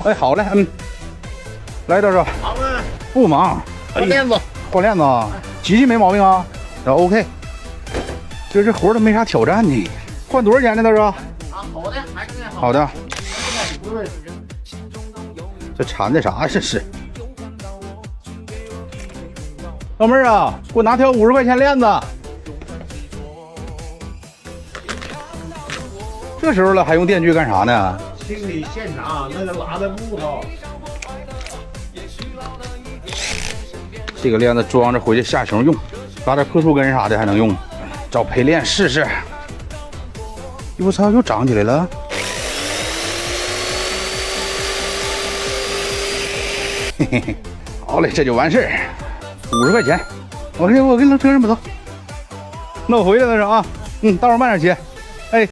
哎，好嘞，来多少？忙吗？不忙。换链子，换链子啊，机器没毛病啊，然后 OK。这活都没啥挑战呢。换多少钱呢？大哥？啊，好的，还是那好。好的。这缠的啥？这是。老妹儿啊，给我拿条50块钱链子。这时候了还用电锯干啥呢？清理现场那个拉的木头。这个链子装着回去下熊用，拉点破树根啥的还能用。找陪练试试。我操，又长起来了。嘿嘿嘿，好嘞，这就完事儿。50块钱，我跟老车上不走。那我回来了是啊，待会儿慢点切。